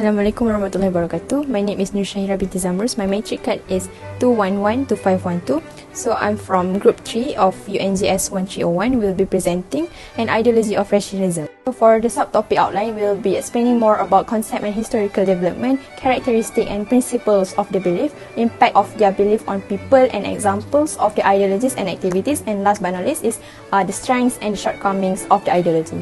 Assalamualaikum warahmatullahi wabarakatuh. My name is Nursyahirah binti Zamrus. My matric card is 2112512. So I'm from Group 3 of UNGS1301. We'll be presenting an ideology of rationalism. So for the subtopic outline, we'll be explaining more about concept and historical development, characteristic and principles of the belief, impact of their belief on people and examples of the ideologies and activities, and last but not least is the strengths and shortcomings of the ideology.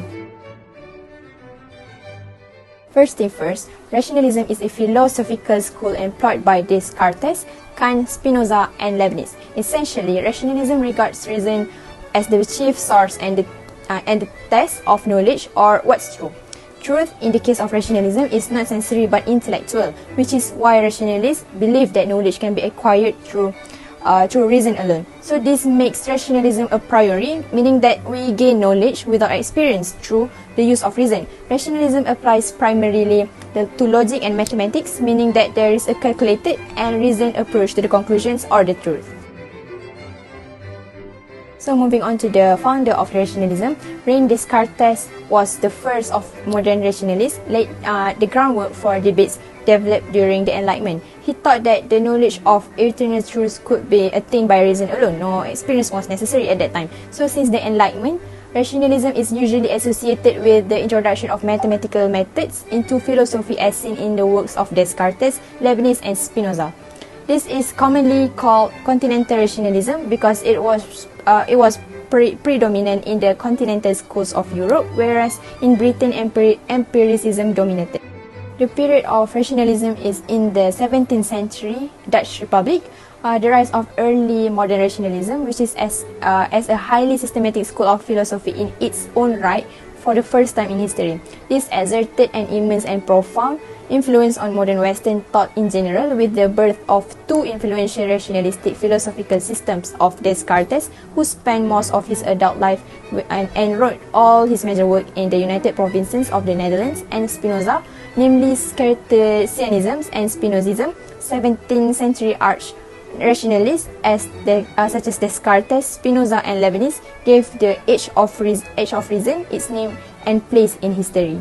First thing first, rationalism is a philosophical school employed by Descartes, Kant, Spinoza, and Leibniz. Essentially, rationalism regards reason as the chief source and the test of knowledge, or what's true. Truth, in the case of rationalism, is not sensory but intellectual, which is why rationalists believe that knowledge can be acquired through reason alone. So this makes rationalism a priori, meaning that we gain knowledge without experience through the use of reason. Rationalism applies primarily to logic and mathematics, meaning that there is a calculated and reasoned approach to the conclusions or the truth. So moving on to the founder of rationalism, René Descartes was the first of modern rationalists, laid the groundwork for debates developed during the Enlightenment. He thought that the knowledge of eternal truths could be attained by reason alone. No experience was necessary at that time. So since the Enlightenment, rationalism is usually associated with the introduction of mathematical methods into philosophy as seen in the works of Descartes, Leibniz, and Spinoza. This is commonly called continental rationalism because it was predominant in the continental schools of Europe, whereas in Britain empiricism dominated. The period of rationalism is in the 17th century Dutch Republic, the rise of early modern rationalism, which is as a highly systematic school of philosophy in its own right for the first time in history. This exerted an immense and profound influence on modern Western thought in general, with the birth of two influential rationalistic philosophical systems of Descartes, who spent most of his adult life and wrote all his major work in the United Provinces of the Netherlands, and Spinoza, namely Cartesianism and Spinozism. 17th century arch rationalists such as Descartes, Spinoza, and Leibniz gave the Age of Reason its name and place in history.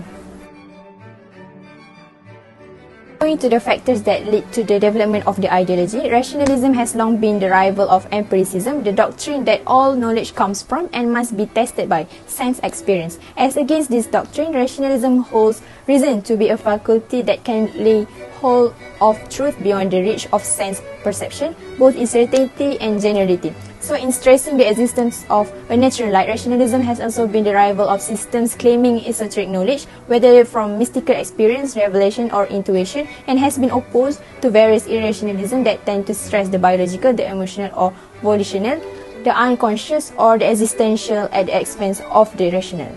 Going to the factors that lead to the development of the ideology, rationalism has long been the rival of empiricism, the doctrine that all knowledge comes from and must be tested by sense experience. As against this doctrine, rationalism holds reason to be a faculty that can lay hold of truth beyond the reach of sense perception, both in certainty and generality. So in stressing the existence of a natural light, rationalism has also been the rival of systems claiming esoteric knowledge, whether from mystical experience, revelation, or intuition, and has been opposed to various irrationalism that tend to stress the biological, the emotional or volitional, the unconscious, or the existential at the expense of the rational.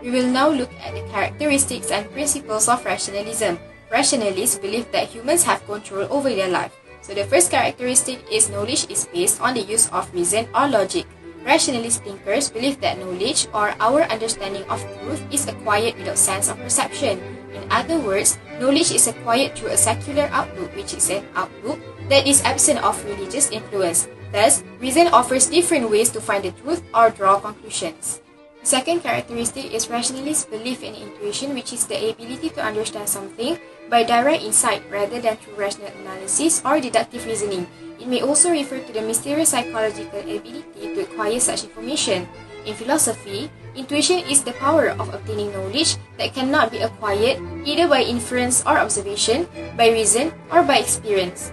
We will now look at the characteristics and principles of rationalism. Rationalists believe that humans have control over their life. So the first characteristic is knowledge is based on the use of reason or logic. Rationalist thinkers believe that knowledge or our understanding of truth is acquired without sense of perception. In other words, knowledge is acquired through a secular outlook, which is an outlook that is absent of religious influence. Thus, reason offers different ways to find the truth or draw conclusions. The second characteristic is rationalists' belief in intuition, which is the ability to understand something by direct insight rather than through rational analysis or deductive reasoning. It may also refer to the mysterious psychological ability to acquire such information. In philosophy, intuition is the power of obtaining knowledge that cannot be acquired either by inference or observation, by reason, or by experience.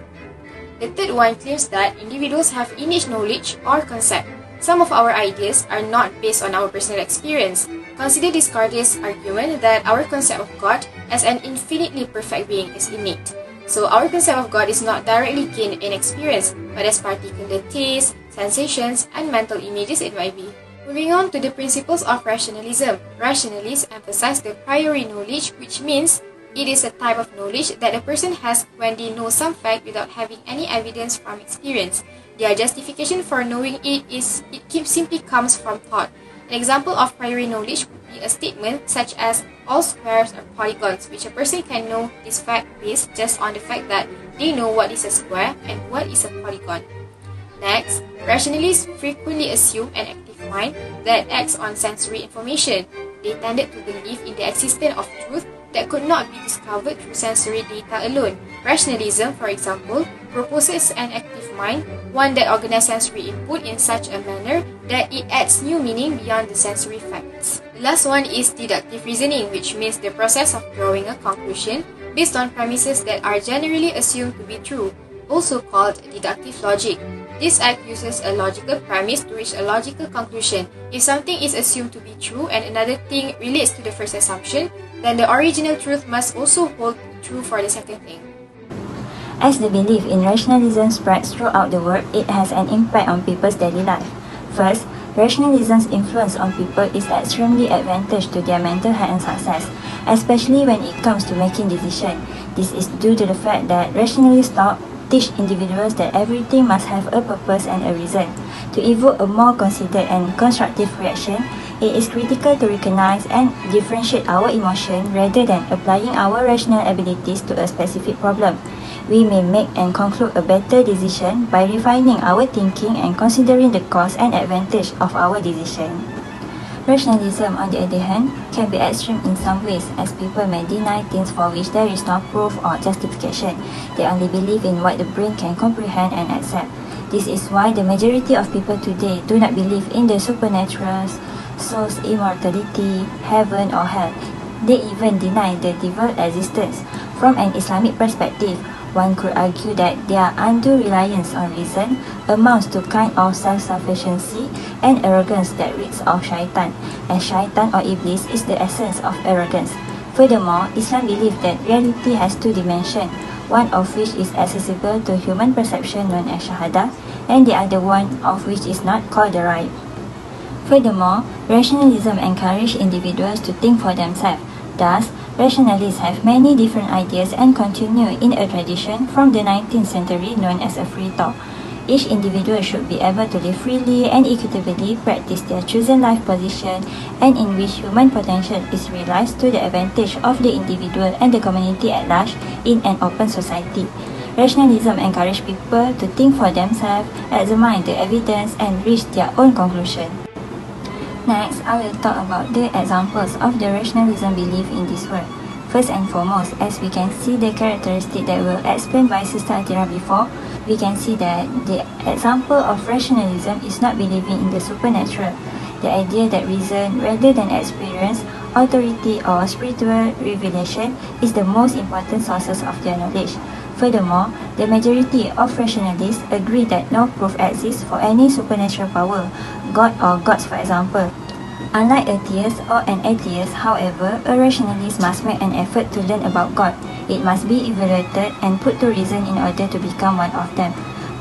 The third one claims that individuals have innate knowledge or concept. Some of our ideas are not based on our personal experience. Consider Descartes' argument that our concept of God as an infinitely perfect being is innate. So our concept of God is not directly gained in experience, but as particular tastes, sensations, and mental images it might be. Moving on to the principles of rationalism. Rationalists emphasize the priori knowledge, which means it is a type of knowledge that a person has when they know some fact without having any evidence from experience. Their justification for knowing it simply comes from thought. An example of priori knowledge would be a statement such as all squares are polygons, which a person can know this fact based just on the fact that they know what is a square and what is a polygon. Next, rationalists frequently assume an active mind that acts on sensory information. They tended to believe in the existence of truth that could not be discovered through sensory data alone. Rationalism, for example, proposes an active mind, one that organizes sensory input in such a manner that it adds new meaning beyond the sensory facts. The last one is deductive reasoning, which means the process of drawing a conclusion based on premises that are generally assumed to be true, also called deductive logic. This act uses a logical premise to reach a logical conclusion. If something is assumed to be true and another thing relates to the first assumption, then the original truth must also hold true for the second thing. As the belief in rationalism spreads throughout the world, it has an impact on people's daily life. First, rationalism's influence on people is extremely advantageous to their mental health and success, especially when it comes to making decisions. This is due to the fact that rationalist thought teach individuals that everything must have a purpose and a reason. To evoke a more considered and constructive reaction, it is critical to recognize and differentiate our emotion rather than applying our rational abilities to a specific problem. We may make and conclude a better decision by refining our thinking and considering the cost and advantage of our decision. Rationalism, on the other hand, can be extreme in some ways, as people may deny things for which there is no proof or justification. They only believe in what the brain can comprehend and accept. This is why the majority of people today do not believe in the supernatural, soul's immortality, heaven or hell. They even deny the devil's existence. From an Islamic perspective, one could argue that their undue reliance on reason amounts to kind of self-sufficiency and arrogance that reeks of shaitan, as shaitan or iblis is the essence of arrogance. Furthermore, Islam believes that reality has two dimensions, one of which is accessible to human perception known as shahada, and the other one of which is not, called the right. Furthermore, rationalism encourages individuals to think for themselves. Thus, rationalists have many different ideas and continue in a tradition from the 19th century known as a free thought. Each individual should be able to live freely and equitably, practice their chosen life position, and in which human potential is realized to the advantage of the individual and the community at large in an open society. Rationalism encourages people to think for themselves, examine the evidence, and reach their own conclusion. Next, I will talk about the examples of the rationalism belief in this world. First and foremost, as we can see the characteristics that were explained by Sister Athirah before, we can see that the example of rationalism is not believing in the supernatural. The idea that reason, rather than experience, authority or spiritual revelation is the most important sources of their knowledge. Furthermore, the majority of rationalists agree that no proof exists for any supernatural power, God or gods for example. Unlike a theist or an atheist, however, a rationalist must make an effort to learn about God. It must be evaluated and put to reason in order to become one of them.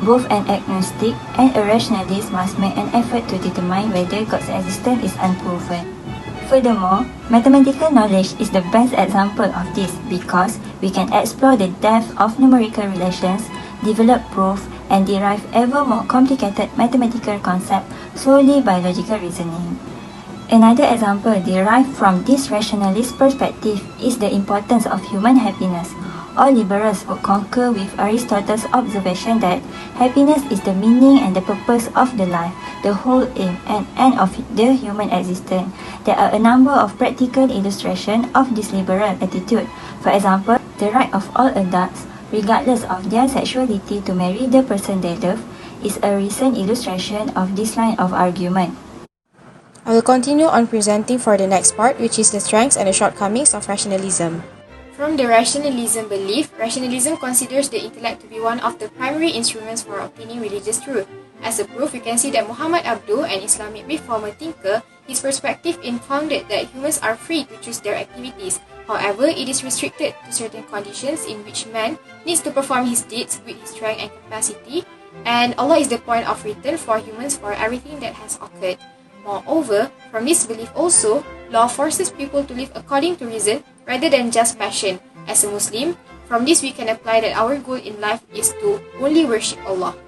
Both an agnostic and a rationalist must make an effort to determine whether God's existence is unproven. Furthermore, mathematical knowledge is the best example of this because we can explore the depth of numerical relations, develop proof, and derive ever more complicated mathematical concepts solely by logical reasoning. Another example derived from this rationalist perspective is the importance of human happiness. All liberals would concur with Aristotle's observation that happiness is the meaning and the purpose of the life, the whole aim and end of the human existence. There are a number of practical illustrations of this liberal attitude. For example, the right of all adults, regardless of their sexuality, to marry the person they love is a recent illustration of this line of argument. I will continue on presenting for the next part, which is the strengths and the shortcomings of rationalism. From the rationalism belief, rationalism considers the intellect to be one of the primary instruments for obtaining religious truth. As a proof, we can see that Muhammad Abduh, an Islamic reformer thinker, his perspective founded that humans are free to choose their activities. However, it is restricted to certain conditions in which man needs to perform his deeds with his strength and capacity, and Allah is the point of return for humans for everything that has occurred. Moreover, from this belief also, law forces people to live according to reason rather than just passion. As a Muslim, from this we can apply that our goal in life is to only worship Allah.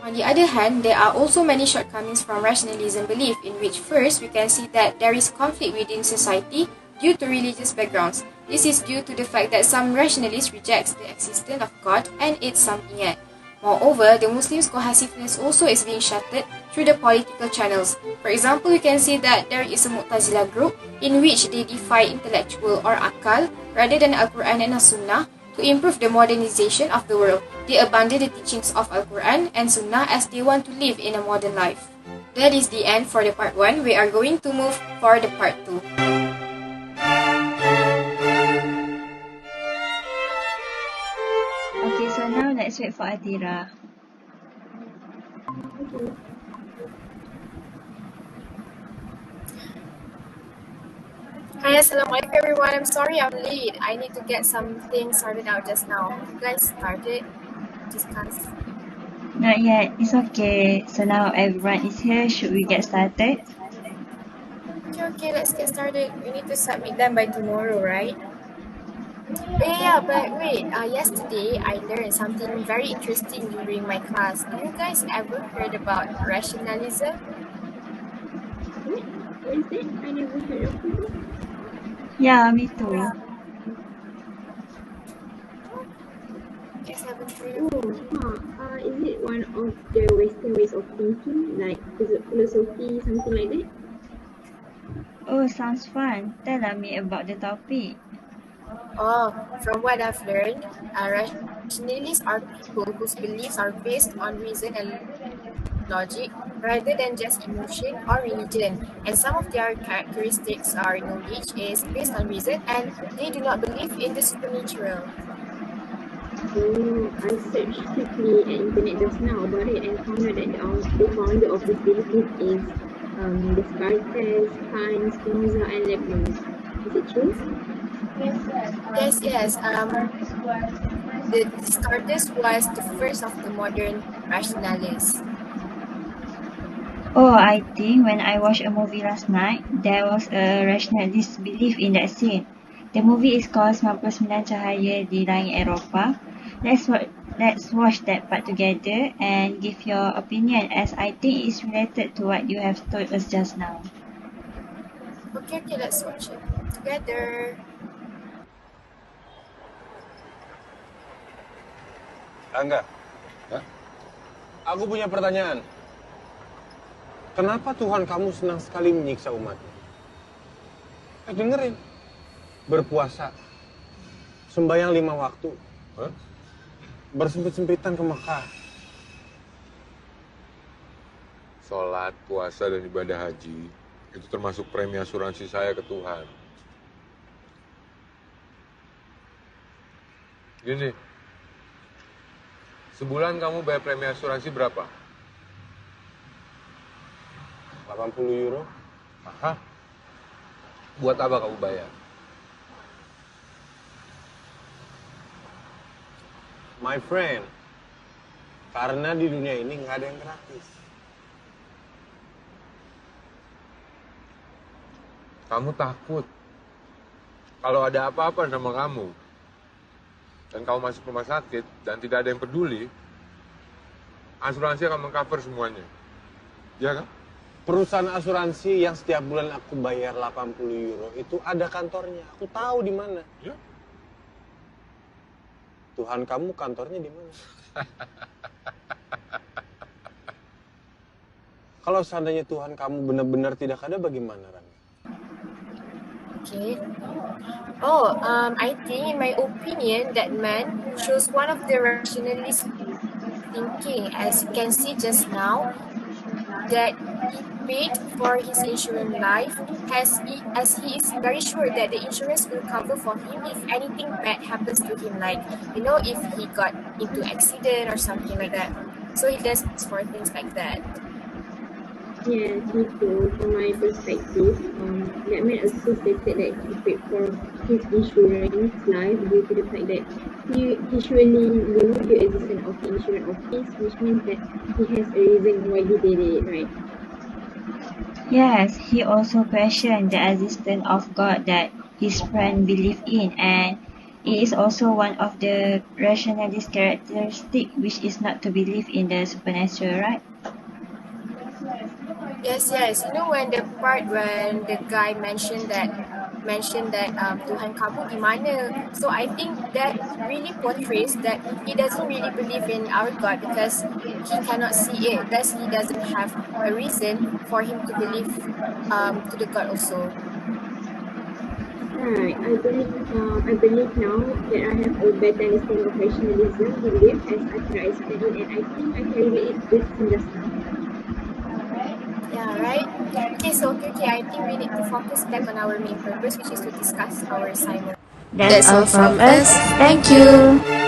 On the other hand, there are also many shortcomings from rationalism belief, in which first we can see that there is conflict within society due to religious backgrounds. This is due to the fact that some rationalists reject the existence of God and its sam'iyat. Moreover, the Muslims' cohesiveness also is being shattered through the political channels. For example, we can see that there is a Mu'tazilah group in which they defy intellectual or akal rather than Al-Quran and As-Sunnah to improve the modernization of the world. They abandon the teachings of Al-Quran and Sunnah as they want to live in a modern life. That is the end for the part 1. We are going to move for the part 2. Okay, so now let's wait for Athirah. Hi, assalamualaikum everyone. I'm sorry I'm late. I need to get some things sorted out just now. You guys started discuss. Not yet, it's okay. So now everyone is here. Should we get started? Okay, let's get started. We need to submit them by tomorrow, right? Yeah, but wait. Yesterday I learned something very interesting during my class. Do you guys ever heard about rationalism? What is that? I never heard of it. Yeah, me too. Guys haven't heard of it. Is it one of the Western ways of thinking, like philosophy, something like that? Oh, sounds fun. Tell me about the topic. Oh, from what I've learned, rationalists are people whose beliefs are based on reason and logic rather than just emotion or religion. And some of their characteristics are knowledge is based on reason and they do not believe in the supernatural. Oh, I searched quickly at internet just now about it and found out that the founder of this belief is Descartes, Kant, Spinoza, and Leibniz. Is it true? Yes. The Descartes was the first of the modern rationalists. Oh, I think when I watched a movie last night, there was a rationalist belief in that scene. The movie is called 99 Cahaya di Langit Eropah. Let's watch that part together and give your opinion, as I think it's related to what you have told us just now. Okay, let's watch it together. Angga, aku punya pertanyaan. Kenapa Tuhan kamu senang sekali menyiksa umatnya? Dengerin. Berpuasa, sembahyang 5 waktu, bersempit-sempitan ke Mekah. Sholat, puasa, dan ibadah haji itu termasuk premi asuransi saya ke Tuhan. Gini, sebulan kamu bayar premi asuransi berapa? 80 euro. Aha. Buat apa kamu bayar? My friend, karena di dunia ini nggak ada yang gratis. Kamu takut kalau ada apa-apa sama kamu dan kamu masuk rumah sakit dan tidak ada yang peduli, asuransi akan mengcover semuanya. Ya kan? Perusahaan asuransi yang setiap bulan aku bayar 80 euro itu ada kantornya. Aku tahu di mana. Ya. Tuhan kamu kantornya di mana? Kalau seandainya Tuhan kamu benar-benar tidak ada, bagaimana, Rani? Okay. I think in my opinion that man shows one of the rationalist thinking, as you can see just now, that he paid for his insurance life as he is very sure that the insurance will cover for him if anything bad happens to him, like if he got into accident or something like that. So he does for things like that. Yes, me too. From my perspective, that man also stated that he paid for his insurance life due to the fact that he surely knew the existence of the insurance of his, which means that he has a reason why he did it, right? Yes, he also questioned the existence of God that his friend believed in, and it is also one of the rationalist characteristic which is not to believe in the supernatural, right? Yes. When the part when the guy mentioned that mention that Tuhan kamu di mana. So I think that really portrays that he doesn't really believe in our God because he cannot see it. Thus, he doesn't have a reason for him to believe to the God also. Right. I believe now that I have a better understanding of rationalism belief as Athirah explained, and I think I can read it with understanding. Yeah, right. Okay, so I think we need to focus back on our main purpose, which is to discuss our assignment. That's That's all all from from us. us. Thank Thank you. you.